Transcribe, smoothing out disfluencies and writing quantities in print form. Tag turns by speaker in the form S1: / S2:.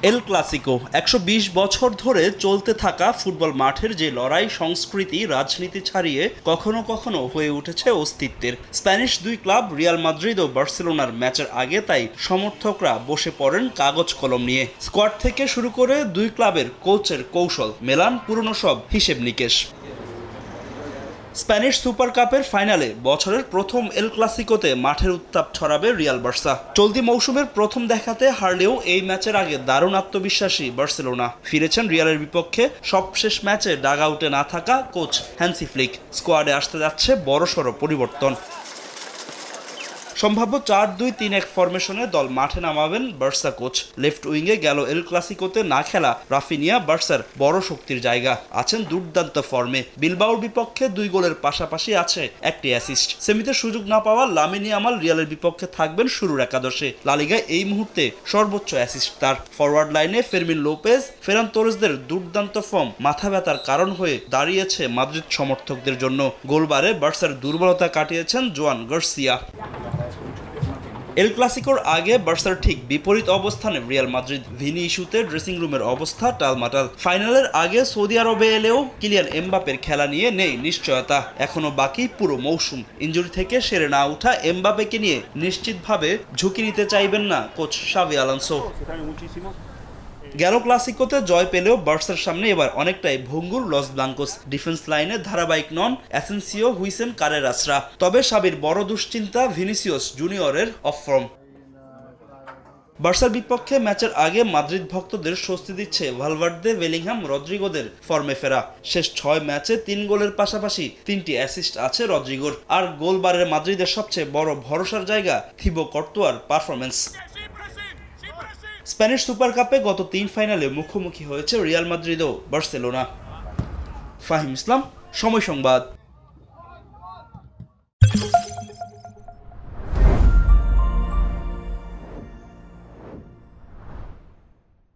S1: El Clasico ১২০ বছর ধরে চলতে থাকা ফুটবল মাঠের যে লড়াই সংস্কৃতি রাজনীতি ছাড়িয়ে কখনো কখনো হয়ে উঠেছে অস্তিত্বের। স্প্যানিশ দুই ক্লাব রিয়াল মাদ্রিদ ও বার্সেলোনার ম্যাচের আগে তাই সমর্থকরা বসে পড়েন কাগজ কলম নিয়ে। স্কোয়াড থেকে শুরু করে দুই ক্লাবের কোচের কৌশল মেলান পুরনো সব হিসেব নিকেশ। স্প্যানিশ সুপার কাপের ফাইনালে বছরের প্রথম এল ক্লাসিকোতে মাঠের উত্তাপ ছড়াবে রিয়াল বার্সা। চলতি মৌসুমের প্রথম দেখাতে হারলেও এই ম্যাচের আগে দারুণ আত্মবিশ্বাসী বার্সেলোনা। ফিরেছেন রিয়ালের বিপক্ষে সবশেষ ম্যাচে ডাগ আউটে না থাকা কোচ হ্যান্সি ফ্লিক। স্কোয়াডে আসতে যাচ্ছে বড়সড় পরিবর্তন। সম্ভাব্য ৪-২-৩-১ ফরমেশনে দল মাঠে নামাবেন বার্সা কোচ। লেফট উইংয়ে গেল এল ক্লাসিকোতে না খেলা রাফিনিয়া বার্সার বড় শক্তির জায়গা, আছেন দুর্দান্ত ফর্মে। বিলবাওর বিপক্ষে ২ গোলের পাশাপাশি আছে একটি অ্যাসিস্ট। সেমিতে সুযোগ না পাওয়া লামিন ইয়ামাল রিয়ালের বিপক্ষে থাকবেন শুরুর একাদশে। লা লিগায় এই মুহূর্তে সর্বোচ্চ অ্যাসিস্ট তার। ফরওয়ার্ড লাইনে ফেরমিন লোপেজ, ফেরান তোরেসদের দুর্দান্ত ফর্ম মাথা ব্যথার কারণ হয়ে দাঁড়িয়েছে মাদ্রিদ সমর্থকদের জন্য। গোলবারে বার্সার দুর্বলতা কাটিয়েছেন জোয়ান গার্সিয়া। এল ক্লাসিকোর আগে বার্সার ঠিক বিপরীত অবস্থানে রিয়াল মাদ্রিদ। ভিনি ইস্যুতে ড্রেসিং রুমের অবস্থা টালমাটাল। ফাইনালের আগে সৌদি আরবে এলেও কিলিয়ান এমবাপের খেলা নিয়ে নেই নিশ্চয়তা। এখনো বাকি পুরো মৌসুম। ইনজুরি থেকে সেরে না ওঠা এমবাপেকে নিয়ে নিশ্চিতভাবে ঝুঁকি নিতে চাইবেন না কোচ শাভি আলোনসো। গেল ক্লাসিকোতে জয় পেলেও বার্সার সামনে এবার অনেকটাই ভঙ্গুর লস ব্লাঙ্কোস। ডিফেন্স লাইনে ধারাবাহিক নন অ্যাসেন্সিও, হুইসেন, কারেরাসরা। তবে সাবির বড় দুশ্চিন্তা ভিনিসিয়াস জুনিয়রের অফ ফর্ম। বার্সার বিপক্ষে ম্যাচের আগে মাদ্রিদ ভক্তদের স্বস্তি দিচ্ছে ভালভার্দে, বেলিংহাম, রদ্রিগোদের ফর্মে ফেরা। শেষ ৬ ম্যাচে ৩ গোলের পাশাপাশি ৩টি অ্যাসিস্ট আছে রদ্রিগোর। আর গোলবারের মাদ্রিদের সবচেয়ে বড় ভরসার জায়গা থিবো কর্তোয়ার পারফরম্যান্স। স্প্যানিশ সুপার কাপে গত ৩ ফাইনালে মুখোমুখি হয়েছে রিয়াল মাদ্রিদ ও বার্সেলোনা। ফাহিম ইসলাম, সময় সংবাদ।